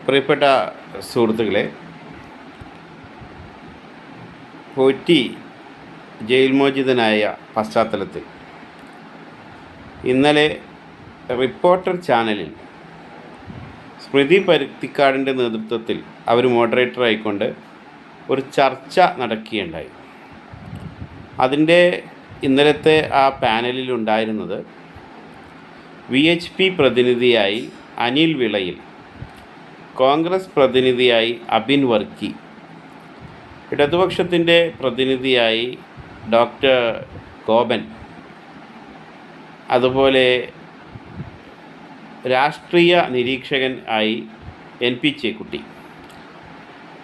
പ്രിയപ്പെട്ട സുഹൃത്തുക്കളെ, പോറ്റി ജയിൽ മോചിതനായ പശ്ചാത്തലത്തിൽ ഇന്നലെ റിപ്പോർട്ടർ ചാനലിൽ സ്മൃതി പരുത്തിക്കാടിൻ്റെ നേതൃത്വത്തിൽ അവർ മോഡറേറ്ററായിക്കൊണ്ട് ഒരു ചർച്ച നടക്കുകയുണ്ടായി. അതിൻ്റെ ഇന്നലത്തെ ആ പാനലിലുണ്ടായിരുന്നത് VHP പ്രതിനിധിയായി അനിൽ വിളയിൽ, കോൺഗ്രസ് പ്രതിനിധിയായി അബിൻ വർക്കി, ഇടതുപക്ഷത്തിൻ്റെ പ്രതിനിധിയായി ഡോക്ടർ ഗോപൻ, അതുപോലെ രാഷ്ട്രീയ നിരീക്ഷകൻ ആയി NP ചേക്കുട്ടി.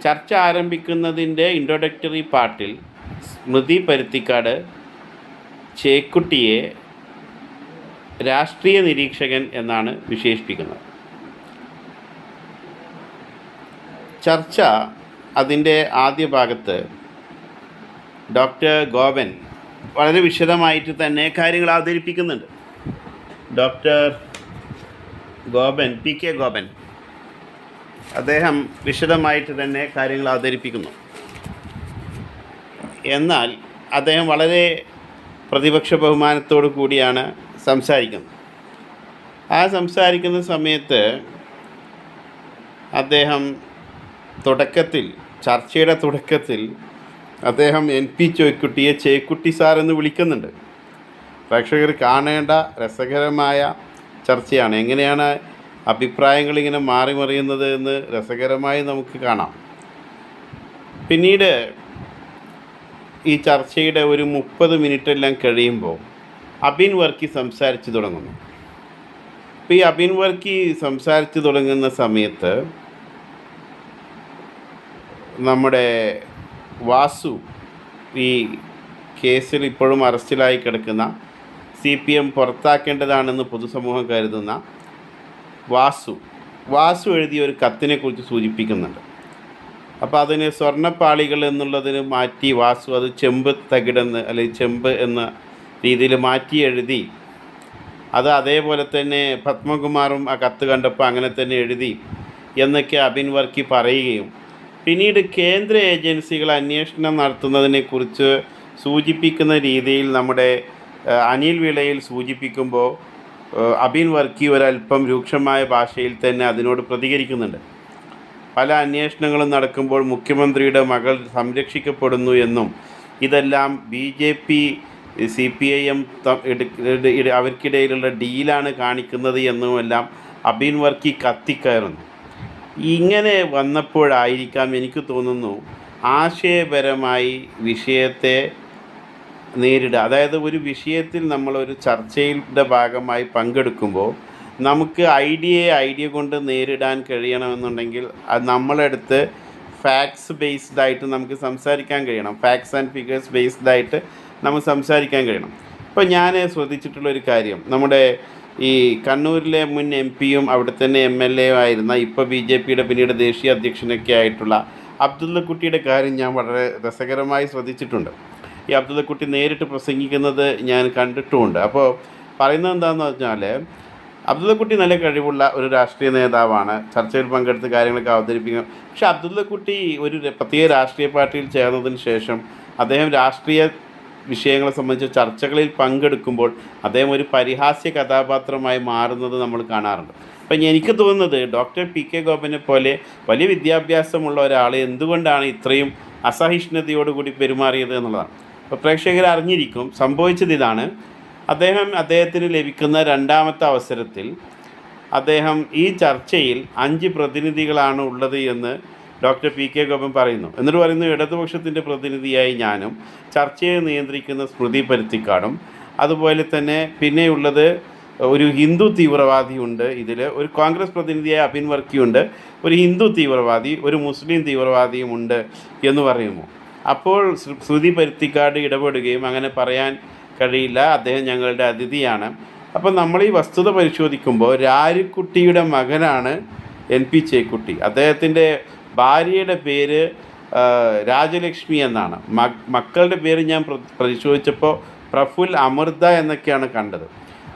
ചർച്ച ആരംഭിക്കുന്നതിൻ്റെ ഇൻട്രൊഡക്ടറി പാർട്ടിൽ സ്മൃതി പരുത്തിക്കാട് ചേക്കുട്ടിയെ രാഷ്ട്രീയ നിരീക്ഷകൻ എന്നാണ് വിശേഷിപ്പിക്കുന്നത്. ചർച്ച അതിൻ്റെ ആദ്യ ഭാഗത്ത് ഡോക്ടർ ഗോപൻ വളരെ വിശദമായിട്ട് തന്നെ കാര്യങ്ങൾ അവതരിപ്പിക്കുന്നുണ്ട്. ഡോക്ടർ ഗോപൻ, PK ഗോപൻ, അദ്ദേഹം വിശദമായിട്ട് തന്നെ കാര്യങ്ങൾ അവതരിപ്പിക്കുന്നു. എന്നാൽ അദ്ദേഹം വളരെ പ്രതിപക്ഷ ബഹുമാനത്തോടു കൂടിയാണ് സംസാരിക്കുന്നത്. ആ സംസാരിക്കുന്ന സമയത്ത് അദ്ദേഹം ചർച്ചയുടെ തുടക്കത്തിൽ അദ്ദേഹം NP ചേക്കുട്ടിയെ ചേക്കുട്ടി സാർ എന്ന് വിളിക്കുന്നുണ്ട്. പ്രേക്ഷകർ കാണേണ്ട രസകരമായ ചർച്ചയാണ്. എങ്ങനെയാണ് അഭിപ്രായങ്ങൾ ഇങ്ങനെ മാറി മറിയുന്നത് എന്ന് രസകരമായി നമുക്ക് കാണാം. പിന്നീട് ഈ ചർച്ചയുടെ ഒരു 30 മിനിറ്റെല്ലാം കഴിയുമ്പോൾ അബിൻ വർക്കി സംസാരിച്ച് തുടങ്ങുന്നു. അപ്പോൾ ഈ അബിൻ വർക്കി സംസാരിച്ച് തുടങ്ങുന്ന സമയത്ത് നമ്മുടെ വാസു, ഈ കേസിൽ ഇപ്പോഴും അറസ്റ്റിലായി കിടക്കുന്ന CPM പുറത്താക്കേണ്ടതാണെന്ന് പൊതുസമൂഹം കരുതുന്ന വാസു എഴുതിയ ഒരു കത്തിനെക്കുറിച്ച് സൂചിപ്പിക്കുന്നുണ്ട്. അപ്പോൾ അതിന് സ്വർണ്ണപ്പാളികൾ എന്നുള്ളതിന് മാറ്റി വാസു അത് ചെമ്പ് തകിടെന്ന് അല്ലെങ്കിൽ ചെമ്പ് എന്ന രീതിയിൽ മാറ്റി എഴുതി. അത് അതേപോലെ തന്നെ പത്മകുമാറും ആ കത്ത് കണ്ടപ്പോൾ അങ്ങനെ തന്നെ എഴുതി എന്നൊക്കെ അബിൻ വർക്കി പറയുകയും പിന്നീട് കേന്ദ്ര ഏജൻസികൾ അന്വേഷണം നടത്തുന്നതിനെക്കുറിച്ച് സൂചിപ്പിക്കുന്ന രീതിയിൽ നമ്മുടെ അനിൽ വിളയിൽ സൂചിപ്പിക്കുമ്പോൾ അബിൻ വർക്കി ഒരല്പം രൂക്ഷമായ ഭാഷയിൽ തന്നെ അതിനോട് പ്രതികരിക്കുന്നുണ്ട്. പല അന്വേഷണങ്ങളും നടക്കുമ്പോൾ മുഖ്യമന്ത്രിയുടെ മകൾ സംരക്ഷിക്കപ്പെടുന്നു എന്നും ഇതെല്ലാം BJP CPIM അവർക്കിടയിലുള്ള ഡീലാണ് കാണിക്കുന്നത് എന്നുമെല്ലാം അബിൻ വർക്കി കത്തിക്കയറുന്നു. ഇങ്ങനെ വന്നപ്പോഴായിരിക്കാം എനിക്ക് തോന്നുന്നു ആശയപരമായി വിഷയത്തെ നേരിടുക. അതായത് ഒരു വിഷയത്തിൽ നമ്മളൊരു ചർച്ചയുടെ ഭാഗമായി പങ്കെടുക്കുമ്പോൾ നമുക്ക് ഐഡിയ കൊണ്ട് നേരിടാൻ കഴിയണമെന്നുണ്ടെങ്കിൽ അത് നമ്മളെടുത്ത് ഫാക്ട്സ് ബേസ്ഡായിട്ട് നമുക്ക് സംസാരിക്കാൻ കഴിയണം. ഫാക്ട്സ് ആൻഡ് ഫിഗേഴ്സ് ബേസ്ഡായിട്ട് നമുക്ക് സംസാരിക്കാൻ കഴിയണം. ഇപ്പോൾ ഞാൻ ശ്രദ്ധിച്ചിട്ടുള്ളൊരു കാര്യം, നമ്മുടെ ഈ കണ്ണൂരിലെ മുൻ MP-യും അവിടെ തന്നെ MLA ആയിരുന്ന ഇപ്പോൾ BJPയുടെ പിന്നീട് ദേശീയ അധ്യക്ഷനൊക്കെ ആയിട്ടുള്ള അബ്ദുള്ളക്കുട്ടിയുടെ കാര്യം ഞാൻ വളരെ രസകരമായി ശ്രദ്ധിച്ചിട്ടുണ്ട്. ഈ അബ്ദുള്ളക്കുട്ടി നേരിട്ട് പ്രസംഗിക്കുന്നത് ഞാൻ കണ്ടിട്ടുമുണ്ട്. അപ്പോൾ പറയുന്നത് എന്താണെന്ന് വെച്ചാൽ അബ്ദുള്ളക്കുട്ടി നല്ല കഴിവുള്ള ഒരു രാഷ്ട്രീയ നേതാവാണ്, ചർച്ചയിൽ പങ്കെടുത്ത് കാര്യങ്ങളൊക്കെ അവതരിപ്പിക്കുക. പക്ഷേ അബ്ദുള്ളക്കുട്ടി ഒരു പ്രത്യേക രാഷ്ട്രീയ പാർട്ടിയിൽ ചേർന്നതിന് ശേഷം അദ്ദേഹം രാഷ്ട്രീയ വിഷയങ്ങളെ സംബന്ധിച്ച് ചർച്ചകളിൽ പങ്കെടുക്കുമ്പോൾ അദ്ദേഹം ഒരു പരിഹാസ്യ കഥാപാത്രമായി മാറുന്നത് നമ്മൾ കാണാറുണ്ട്. അപ്പം എനിക്ക് തോന്നുന്നത് ഡോക്ടർ PK ഗോപനെ പോലെ വലിയ വിദ്യാഭ്യാസമുള്ള ഒരാൾ എന്തുകൊണ്ടാണ് ഇത്രയും അസഹിഷ്ണുതയോടുകൂടി പെരുമാറിയത് എന്നുള്ളതാണ്. അപ്പോൾ പ്രേക്ഷകർ അറിഞ്ഞിരിക്കും സംഭവിച്ചത് ഇതാണ്. അദ്ദേഹത്തിന് ലഭിക്കുന്ന രണ്ടാമത്തെ അവസരത്തിൽ അദ്ദേഹം ഈ ചർച്ചയിൽ 5 പ്രതിനിധികളാണ് ഉള്ളത് എന്ന് ഡോക്ടർ PK ഗോപൻ പറയുന്നു. എന്നിട്ട് പറയുന്നു ഇടതുപക്ഷത്തിൻ്റെ പ്രതിനിധിയായി ഞാനും, ചർച്ചയെ നിയന്ത്രിക്കുന്ന സ്മൃതി പരുത്തിക്കാടും, അതുപോലെ തന്നെ പിന്നെയുള്ളത് ഒരു ഹിന്ദു തീവ്രവാദിയുണ്ട്, ഇതിൽ ഒരു കോൺഗ്രസ് പ്രതിനിധിയായ അബിൻ വർക്കിയുണ്ട്, ഒരു ഹിന്ദു തീവ്രവാദി, ഒരു മുസ്ലിം തീവ്രവാദിയുമുണ്ട് എന്ന് പറയുന്നു. അപ്പോൾ സ്മൃതി പരുത്തിക്കാട് ഇടപെടുകയും അങ്ങനെ പറയാൻ കഴിയില്ല, അദ്ദേഹം ഞങ്ങളുടെ അതിഥിയാണ്. അപ്പോൾ നമ്മൾ ഈ വസ്തുത പരിശോധിക്കുമ്പോൾ രാരിക്കുട്ടിയുടെ മകനാണ് NP ചേക്കുട്ടി. അദ്ദേഹത്തിൻ്റെ ഭാര്യയുടെ പേര് രാജലക്ഷ്മി എന്നാണ്. മക്കളുടെ പേര് ഞാൻ പരിശോധിച്ചപ്പോൾ പ്രഫുൽ, അമൃത എന്നൊക്കെയാണ് കണ്ടത്.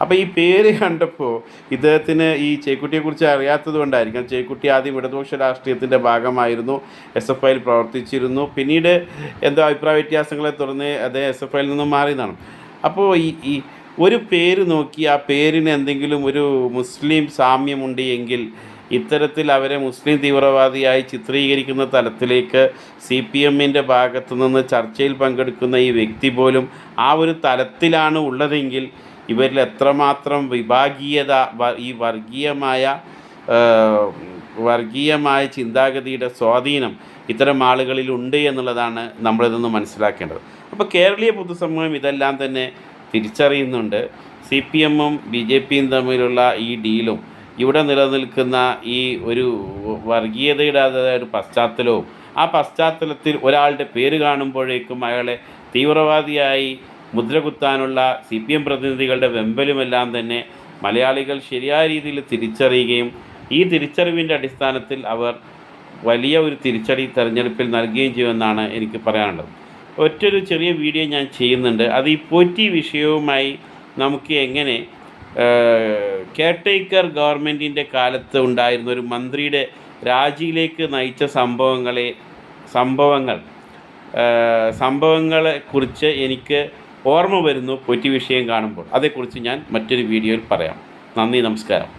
അപ്പോൾ ഈ പേര് കണ്ടപ്പോൾ ഇദ്ദേഹത്തിന് ഈ ചേക്കുട്ടിയെക്കുറിച്ച് അറിയാത്തത് കൊണ്ടായിരിക്കാം. ചേക്കുട്ടി ആദ്യം ഇടതുപക്ഷ രാഷ്ട്രീയത്തിൻ്റെ ഭാഗമായിരുന്നു, SFIയിൽ പ്രവർത്തിച്ചിരുന്നു. പിന്നീട് എന്തോ അഭിപ്രായ വ്യത്യാസങ്ങളെ തുടർന്ന് അദ്ദേഹം SFIയിൽ നിന്നും മാറിയതാണ്. അപ്പോൾ ഈ ഒരു പേര് നോക്കി ആ പേരിന് എന്തെങ്കിലും ഒരു മുസ്ലിം സാമ്യമുണ്ട് എങ്കിൽ ഇത്തരത്തിൽ അവരെ മുസ്ലിം തീവ്രവാദിയായി ചിത്രീകരിക്കുന്ന തലത്തിലേക്ക് CPMൻ്റെ ഭാഗത്തു നിന്ന് ചർച്ചയിൽ പങ്കെടുക്കുന്ന ഈ വ്യക്തി പോലും ആ ഒരു തലത്തിലാണ് ഉള്ളതെങ്കിൽ ഇവരിൽ എത്രമാത്രം വിഭാഗീയത, ഈ വർഗീയമായ ചിന്താഗതിയുടെ സ്വാധീനം ഇത്തരം ആളുകളിലുണ്ട് എന്നുള്ളതാണ് നമ്മളിതൊന്ന് മനസ്സിലാക്കേണ്ടത്. അപ്പോൾ കേരളീയ പൊതുസമൂഹം ഇതെല്ലാം തന്നെ തിരിച്ചറിയുന്നുണ്ട്. CPMഉം BJPയും തമ്മിലുള്ള ഈ ഡീലും ഇവിടെ നിലനിൽക്കുന്ന ഈ ഒരു വർഗീയതയുടേതായ ഒരു പശ്ചാത്തലവും, ആ പശ്ചാത്തലത്തിൽ ഒരാളുടെ പേര് കാണുമ്പോഴേക്കും അയാളെ തീവ്രവാദിയായി മുദ്രകുത്താനുള്ള CPM പ്രതിനിധികളുടെ വെമ്പലുമെല്ലാം തന്നെ മലയാളികൾ ശരിയായ രീതിയിൽ തിരിച്ചറിയുകയും ഈ തിരിച്ചറിവിൻ്റെ അടിസ്ഥാനത്തിൽ അവർ വലിയ ഒരു തിരിച്ചടി തെരഞ്ഞെടുപ്പിൽ നൽകുകയും ചെയ്യുമെന്നാണ് എനിക്ക് പറയാനുള്ളത്. ഒറ്റൊരു ചെറിയ വീഡിയോ ഞാൻ ചെയ്യുന്നുണ്ട്. അത് ഈ പോറ്റി വിഷയവുമായി നമുക്ക് എങ്ങനെ കെയർടേക്കർ ഗവൺമെൻറ്റിൻ്റെ കാലത്ത് ഉണ്ടായിരുന്ന ഒരു മന്ത്രിയുടെ രാജിയിലേക്ക് നയിച്ച സംഭവങ്ങളെക്കുറിച്ച് എനിക്ക് ഓർമ്മ വരുന്നു പോറ്റി വിഷയം കാണുമ്പോൾ. അതേക്കുറിച്ച് ഞാൻ മറ്റൊരു വീഡിയോയിൽ പറയാം. നന്ദി, നമസ്കാരം.